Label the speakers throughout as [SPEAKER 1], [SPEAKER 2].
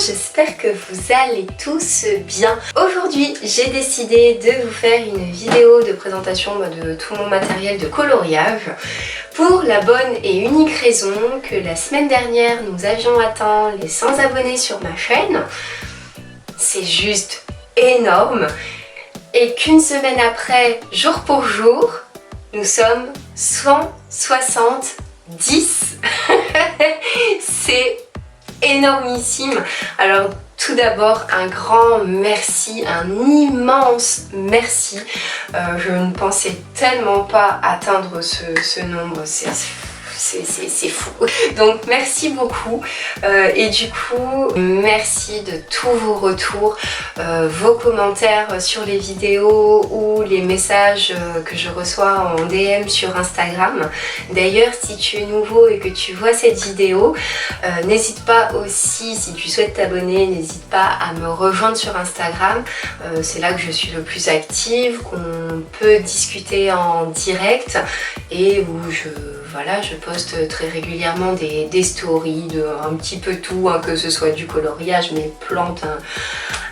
[SPEAKER 1] j'espère que vous allez tous bien. Aujourd'hui, j'ai décidé de vous faire une vidéo de présentation de tout mon matériel de coloriage pour la bonne et unique raison que la semaine dernière, nous avions atteint les 100 abonnés sur ma chaîne. C'est juste énorme. Et qu'une semaine après, jour pour jour, nous sommes 170. C'est énormissime. Alors tout d'abord un grand merci, un immense merci. Je ne pensais tellement pas atteindre ce nombre, c'est fou. Donc merci beaucoup et du coup merci de tous vos retours, vos commentaires sur les vidéos ou les messages que je reçois en DM sur Instagram. D'ailleurs, si tu es nouveau et que tu vois cette vidéo, n'hésite pas aussi, si tu souhaites t'abonner, n'hésite pas à me rejoindre sur Instagram. C'est là que je suis le plus active, qu'on peut discuter en direct et où je poste très régulièrement des stories de un petit peu tout, hein, que ce soit du coloriage, mes plantes,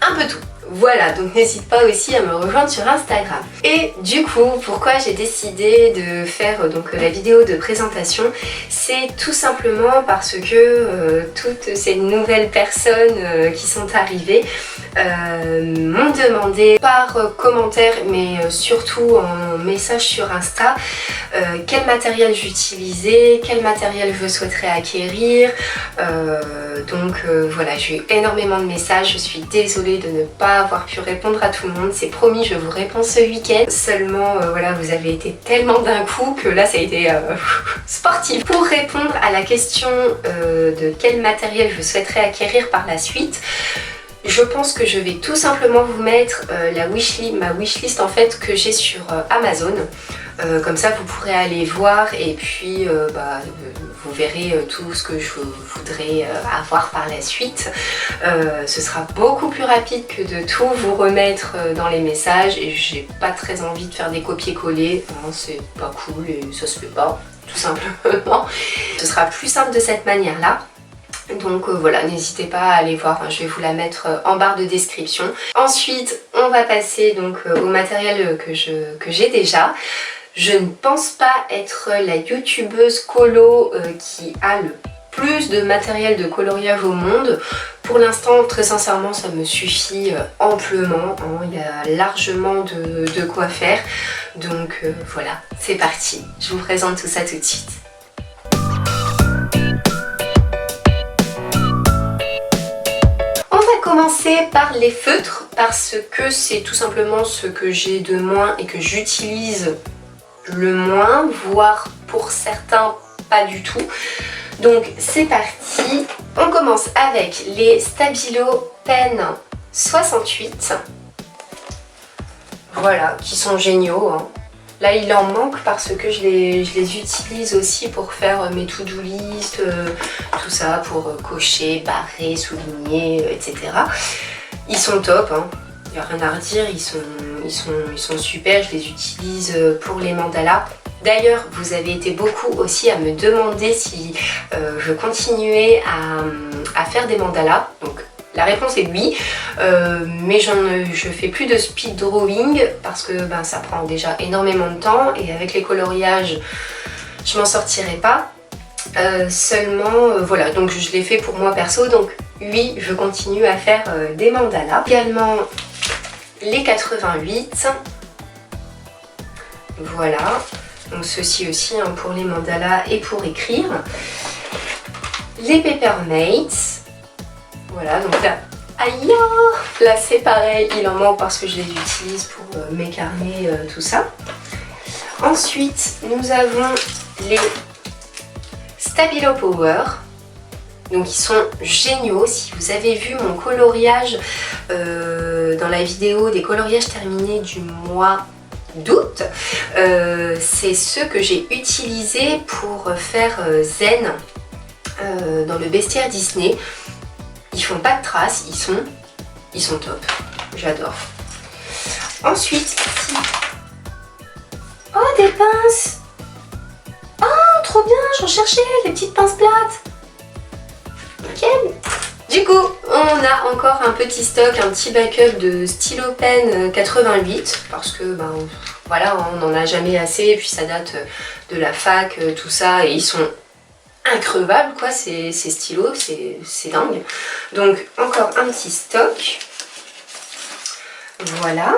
[SPEAKER 1] un peu tout. Voilà, donc n'hésite pas aussi à me rejoindre sur Instagram. Et du coup, pourquoi j'ai décidé de faire la vidéo de présentation, c'est tout simplement parce que toutes ces nouvelles personnes qui sont arrivées m'ont demandé par commentaire, mais surtout en message sur Insta, quel matériel j'utilisais, quel matériel je souhaiterais acquérir. Voilà, j'ai eu énormément de messages, je suis désolée de ne pas avoir pu répondre à tout le monde, c'est promis, je vous réponds ce week-end. Seulement voilà, vous avez été tellement d'un coup que là ça a été sportif. Pour répondre à la question de quel matériel je souhaiterais acquérir par la suite, je pense que je vais tout simplement vous mettre ma wishlist en fait que j'ai sur Amazon. Comme ça vous pourrez aller voir et puis vous verrez tout ce que je voudrais avoir par la suite. Ce sera beaucoup plus rapide que de tout vous remettre dans les messages et j'ai pas très envie de faire des copier-coller, c'est pas cool et ça se fait pas tout simplement. Ce sera plus simple de cette manière là. Donc voilà, n'hésitez pas à aller voir, je vais vous la mettre en barre de description. Ensuite, on va passer donc au matériel que j'ai déjà. Je ne pense pas être la youtubeuse colo qui a le plus de matériel de coloriage au monde. Pour l'instant, très sincèrement, ça me suffit amplement, hein. Il y a largement de quoi faire. Donc voilà, c'est parti. Je vous présente tout ça tout de suite. Commencer par les feutres parce que c'est tout simplement ce que j'ai de moins et que j'utilise le moins, voire pour certains pas du tout. Donc c'est parti, on commence avec les Stabilo Pen 68, voilà, qui sont géniaux, hein. Là il en manque parce que je les utilise aussi pour faire mes to-do list, tout ça, pour cocher, barrer, souligner, etc. Ils sont top, hein. Il n'y a rien à redire, ils sont super, je les utilise pour les mandalas. D'ailleurs, vous avez été beaucoup aussi à me demander si je continuais à faire des mandalas. Donc, la réponse est oui, mais je fais plus de speed drawing parce que ça prend déjà énormément de temps et avec les coloriages, je m'en sortirai pas. Voilà, donc je l'ai fait pour moi perso, donc oui, je continue à faire des mandalas. Également les 88, voilà, donc ceci aussi, hein, pour les mandalas et pour écrire. Les Papermates. Voilà, donc là, aïe, là c'est pareil, il en manque parce que je les utilise pour mes carnets, tout ça. Ensuite, nous avons les Stabilo Power. Donc ils sont géniaux. Si vous avez vu mon coloriage dans la vidéo des coloriages terminés du mois d'août, c'est ceux que j'ai utilisés pour faire Zen dans le bestiaire Disney. Ils font pas de traces, ils sont top, j'adore. Ensuite ici, oh des pinces, oh trop bien, j'en cherchais, les petites pinces plates. Nickel. Du coup, on a encore un petit stock, un petit backup de stylo pen 88 parce que ben voilà, on n'en a jamais assez et puis ça date de la fac, tout ça, et ils sont increvables quoi, ces stylos, c'est dingue. Donc encore un petit stock. Voilà.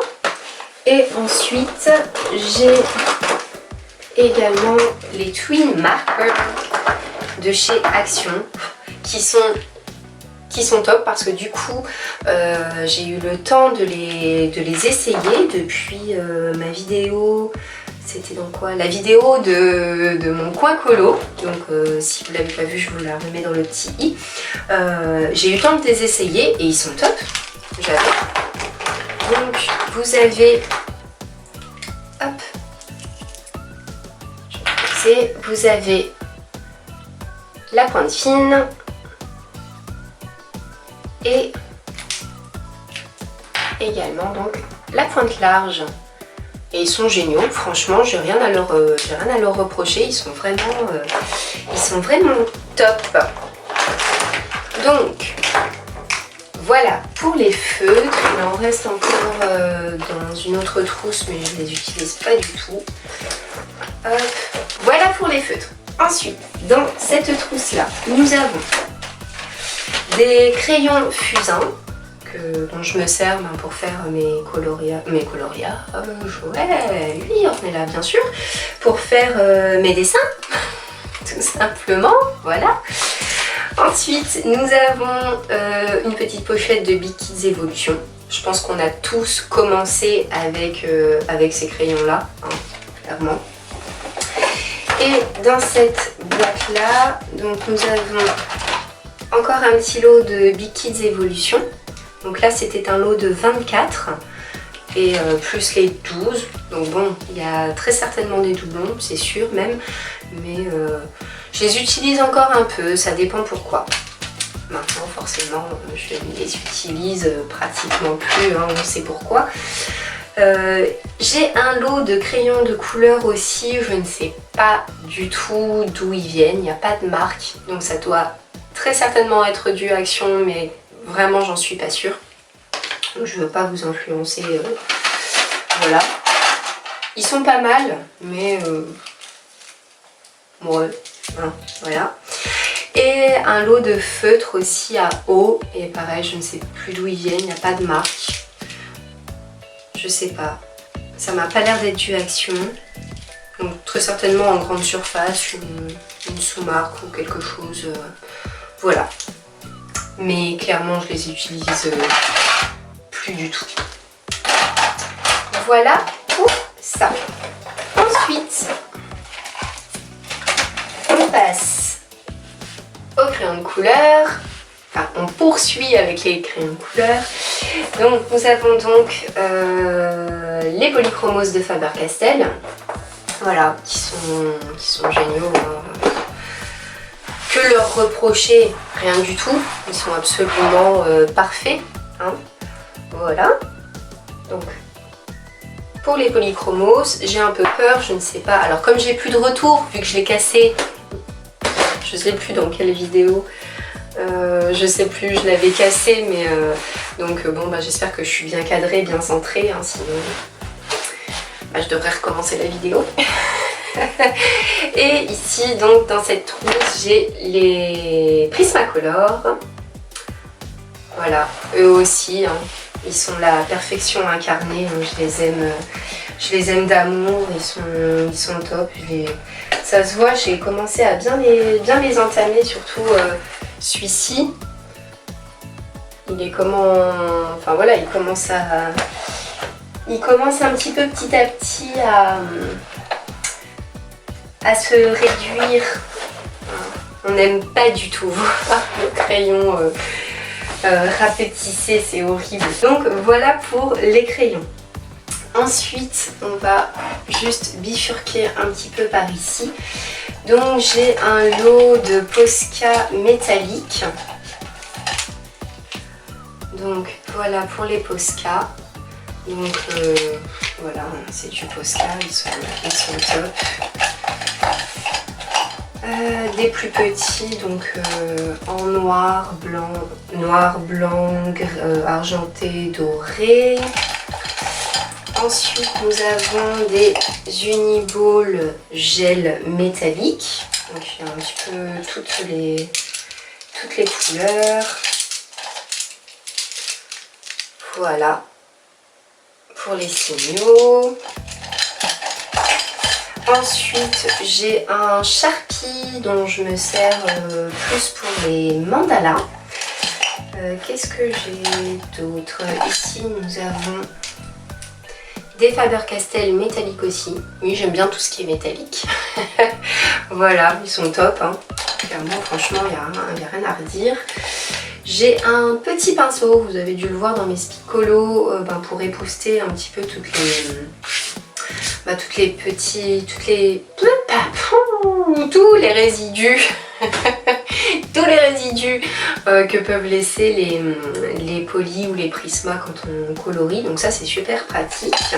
[SPEAKER 1] Et ensuite, j'ai également les Twin Markers de chez Action qui sont top parce que du coup j'ai eu le temps de les essayer depuis ma vidéo. C'était dans quoi? La vidéo de mon coin colo. Donc si vous ne l'avez pas vu, je vous la remets dans le petit i. J'ai eu le temps de les essayer et ils sont top. J'adore. Donc vous avez, hop, vous avez la pointe fine et également donc la pointe large. Et ils sont géniaux, franchement, j'ai rien à leur reprocher, ils sont vraiment top. Donc voilà pour les feutres. Il en reste encore dans une autre trousse, mais je ne les utilise pas du tout. Hop. Voilà pour les feutres. Ensuite, dans cette trousse-là, nous avons des crayons fusains dont je me sers pour faire mes colorias. Ouais, oui, on est là bien sûr. Pour faire mes dessins, tout simplement, voilà. Ensuite, nous avons une petite pochette de Big Kids Evolution. Je pense qu'on a tous commencé avec ces crayons-là, hein, clairement. Et dans cette boîte-là, donc nous avons encore un petit lot de Big Kids Evolution. Donc là, c'était un lot de 24 et plus les 12. Donc bon, il y a très certainement des doublons, c'est sûr même. Mais je les utilise encore un peu, ça dépend pourquoi. Maintenant, forcément, je les utilise pratiquement plus, hein, on sait pourquoi. J'ai un lot de crayons de couleur aussi, je ne sais pas du tout d'où ils viennent, il n'y a pas de marque, donc ça doit très certainement être dû à Action, mais vraiment j'en suis pas sûre. Donc je ne veux pas vous influencer, voilà. Ils sont pas mal, mais bon, hein, voilà. Et un lot de feutres aussi à eau, et pareil, je ne sais plus d'où ils viennent, il n'y a pas de marque. Je sais pas, ça m'a pas l'air d'être du Action, donc très certainement en grande surface, une sous-marque ou quelque chose, voilà. Mais clairement je les utilise plus du tout. Voilà pour ça. Ensuite, on passe au crayon de couleur. Enfin, on poursuit avec les crayons de couleur. Donc nous avons donc les polychromos de Faber-Castell, voilà, qui sont géniaux, hein. Que leur reprocher, rien du tout, ils sont absolument parfaits, hein. Voilà. Donc pour les polychromos, j'ai un peu peur, je ne sais pas. Alors comme j'ai plus de retour, vu que je l'ai cassé, je ne sais plus dans quelle vidéo. Je sais plus, je l'avais cassé, mais donc bon, bah, j'espère que je suis bien cadrée, bien centrée, hein, sinon bah, je devrais recommencer la vidéo. Et ici, donc dans cette trousse, j'ai les Prismacolor. Voilà, eux aussi, hein, ils sont la perfection incarnée, hein, je les aime d'amour, ils sont top. Ça se voit, j'ai commencé à bien les entamer, surtout celui-ci. Il est enfin voilà, il commence un petit peu petit à petit à se réduire. On n'aime pas du tout voir le crayon rapetisser, c'est horrible. Donc voilà pour les crayons. Ensuite, on va juste bifurquer un petit peu par ici. Donc j'ai un lot de Posca métalliques. Donc voilà pour les Posca. Donc voilà, c'est du Posca, ils sont top. Des plus petits, donc en noir, blanc, argenté, doré. Ensuite, nous avons des Uniballs gel métallique. Donc il y a un petit peu toutes les couleurs. Voilà, pour les signaux. Ensuite, j'ai un Sharpie dont je me sers plus pour les mandalas. Qu'est-ce que j'ai d'autre? Ici, nous avons des Faber-Castell métalliques aussi. Oui, j'aime bien tout ce qui est métallique. Voilà, ils sont top. Hein. Clairement, franchement, il n'y a rien à redire. J'ai un petit pinceau, vous avez dû le voir dans mes spicolos, pour épousseter un petit peu tous les résidus tous les résidus que peuvent laisser les polis ou les prismas quand on colorie. Donc ça, c'est super pratique.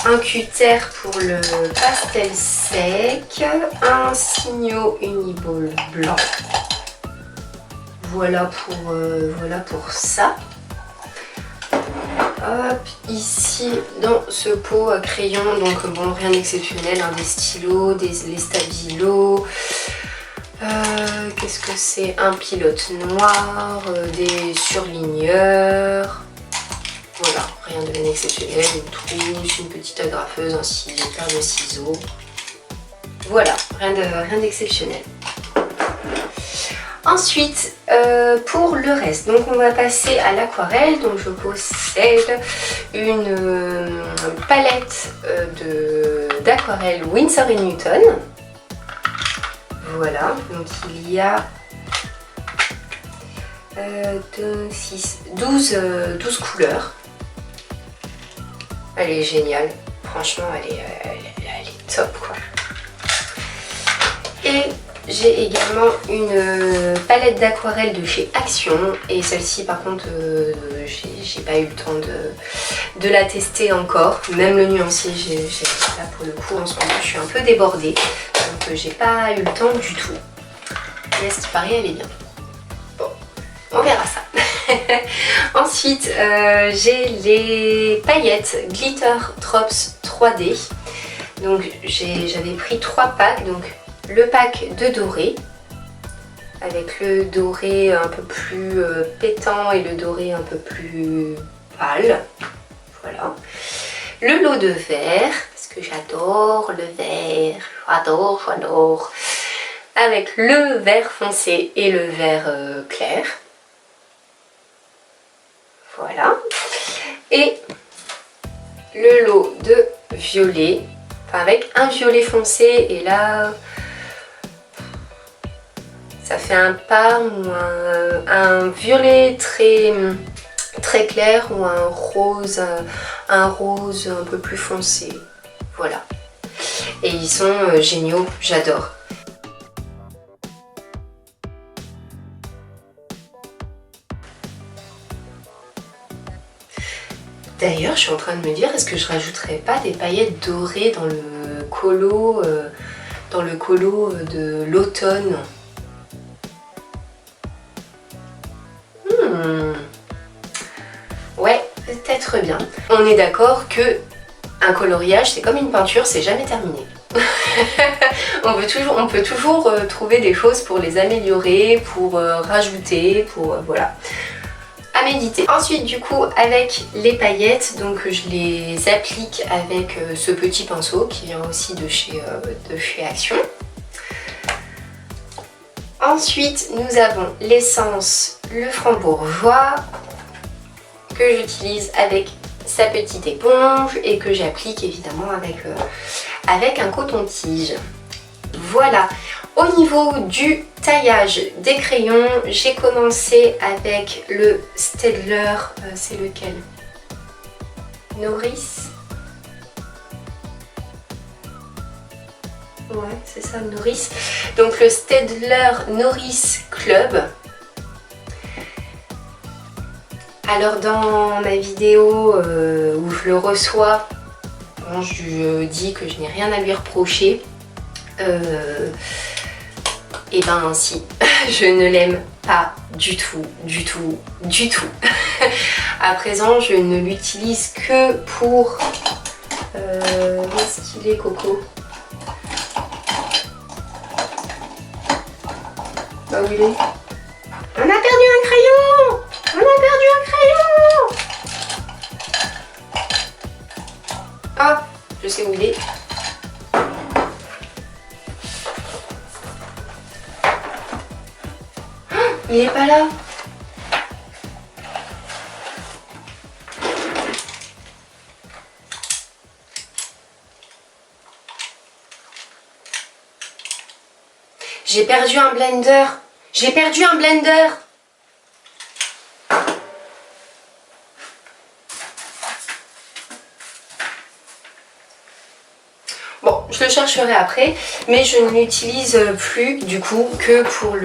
[SPEAKER 1] Un cutter pour le pastel sec, un signaux Uniball blanc. Voilà pour ça. Hop, ici dans ce pot à crayon, donc bon, rien d'exceptionnel, hein, des stylos, les stabilos. Qu'est-ce que c'est? Un pilote noir, des surligneurs. Voilà, rien de bien exceptionnel, une trousse, une petite agrafeuse, un ciseau, une paire de ciseaux. Voilà, rien d'exceptionnel. Ensuite, pour le reste, donc on va passer à l'aquarelle. Donc je possède une palette d'aquarelle Winsor & Newton. Voilà, donc il y a 12 couleurs. Elle est géniale, franchement elle est top quoi. Et j'ai également une palette d'aquarelle de chez Action, et celle-ci par contre j'ai pas eu le temps de la tester encore. Même le nuancier, là pour le coup en ce moment je suis un peu débordée, donc j'ai pas eu le temps du tout. Mais à ce qui paraît elle est bien. Bon, on verra ça. Ensuite j'ai les paillettes Glitter Drops 3D. Donc j'avais pris 3 packs, donc le pack de doré, avec le doré un peu plus pétant et le doré un peu plus pâle. Voilà. Le lot de vert, parce que j'adore le vert, j'adore. Avec le vert foncé et le vert clair. Voilà. Et le lot de violet, avec un violet foncé, et là ça fait un parme ou un violet très clair, ou un rose un peu plus foncé. Voilà. Et ils sont géniaux, j'adore. D'ailleurs, je suis en train de me dire, est-ce que je rajouterais pas des paillettes dorées dans le colo de l'automne? Ouais, peut-être bien. On est d'accord que un coloriage, c'est comme une peinture, c'est jamais terminé. on peut toujours trouver des choses pour les améliorer, pour rajouter, pour voilà. À méditer. Ensuite du coup avec les paillettes, donc je les applique avec ce petit pinceau qui vient aussi de chez Action. Ensuite nous avons l'essence le frambourgeois que j'utilise avec sa petite éponge et que j'applique évidemment avec un coton-tige. Voilà. Au niveau du taillage des crayons, j'ai commencé avec le Staedtler, c'est lequel? Norris? Ouais, c'est ça, Norris. Donc le Staedtler Norris Club. Alors dans ma vidéo où je le reçois, bon, je dis que je n'ai rien à lui reprocher. Et ben si, je ne l'aime pas du tout, du tout, du tout. À présent, je ne l'utilise que pour... où est-ce qu'il est, Coco? Bah où il est? On a perdu un crayon! On a perdu un crayon! Ah, je sais où il est. Il est pas là. J'ai perdu un blender. J'ai perdu un blender. Bon, je le chercherai après, mais je ne l'utilise plus du coup que pour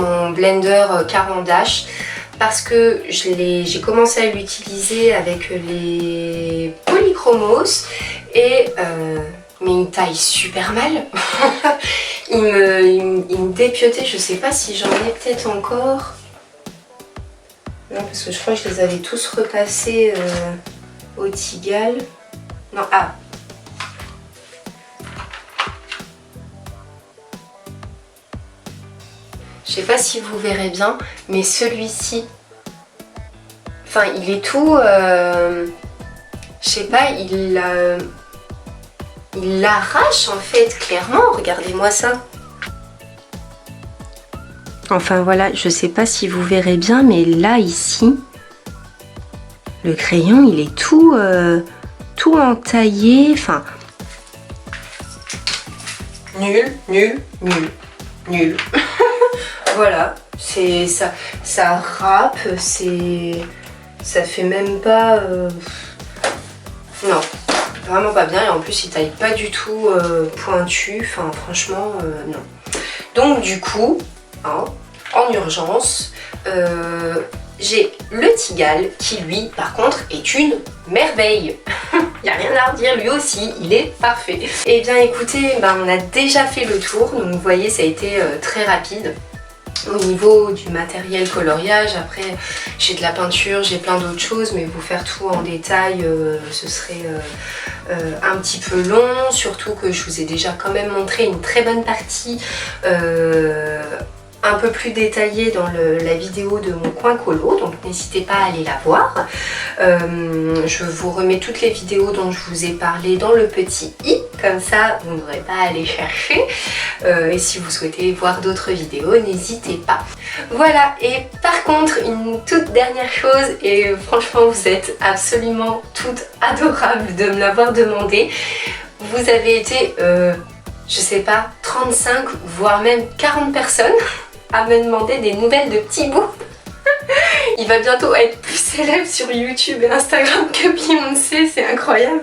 [SPEAKER 1] mon blender Caran d'Ache, parce que j'ai commencé à l'utiliser avec les Polychromos et mais il taille super mal. il me dépiotait, je sais pas si j'en ai peut-être encore. Non, parce que je crois que je les avais tous repassés au Tigal. Non, ah. Je sais pas si vous verrez bien, mais celui-ci, enfin il est tout, je sais pas, il l'arrache en fait, clairement, regardez-moi ça. Enfin voilà, je sais pas si vous verrez bien, mais là ici, le crayon il est tout, tout entaillé, enfin, nul, nul, nul, nul. Voilà, c'est ça râpe, ça fait même pas, non, vraiment pas bien, et en plus il taille pas du tout pointu, enfin franchement non. Donc du coup, hein, en urgence, j'ai le Tigal qui lui par contre est une merveille. Il n'y a rien à redire, lui aussi il est parfait. Et bien écoutez, on a déjà fait le tour, donc vous voyez ça a été très rapide. Au niveau du matériel coloriage, après j'ai de la peinture, j'ai plein d'autres choses, mais vous faire tout en détail ce serait un petit peu long, surtout que je vous ai déjà quand même montré une très bonne partie un peu plus détaillée dans la vidéo de mon coin colo, donc n'hésitez pas à aller la voir. Je vous remets toutes les vidéos dont je vous ai parlé dans le petit i, comme ça vous n'aurez pas à aller chercher. Et si vous souhaitez voir d'autres vidéos, n'hésitez pas. Voilà, et par contre une toute dernière chose, et franchement vous êtes absolument toutes adorables de me l'avoir demandé. Vous avez été, je sais pas, 35 voire même 40 personnes à me demander des nouvelles de petits bouts. Il va bientôt être plus célèbre sur YouTube et Instagram que Beyoncé, c'est incroyable.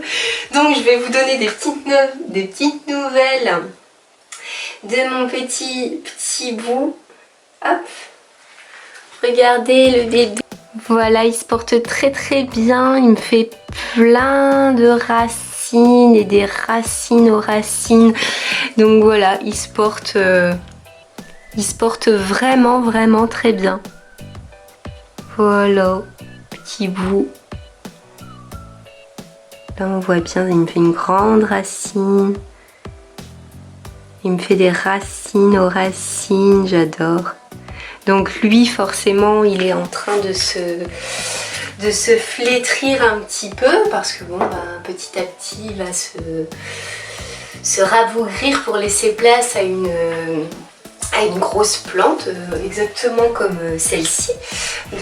[SPEAKER 1] Donc je vais vous donner des petites nouvelles de mon petit bout. Hop. Regardez le bébé. Voilà, il se porte très très bien. Il me fait plein de racines et des racines aux racines. Donc voilà, il se porte vraiment vraiment très bien. Voilà, petit bout. Là on voit bien, il me fait une grande racine. Il me fait des racines aux racines, j'adore. Donc lui forcément il est en train de se flétrir un petit peu parce que bon petit à petit il va se rabougrir pour laisser place à une grosse plante, exactement comme celle-ci.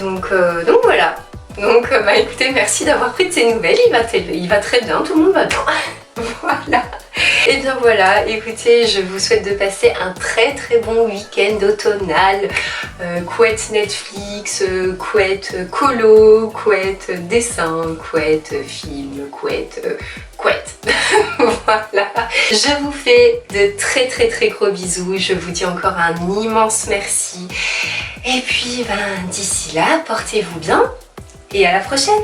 [SPEAKER 1] Donc voilà. Donc écoutez, merci d'avoir pris de ces nouvelles, il va très bien, tout le monde va bien. Voilà. Et bien voilà, écoutez, je vous souhaite de passer un très très bon week-end automnal, couette Netflix, couette colo, couette dessin, couette film, couette. Voilà. Je vous fais de très très très gros bisous, je vous dis encore un immense merci. Et puis d'ici là, portez-vous bien et à la prochaine.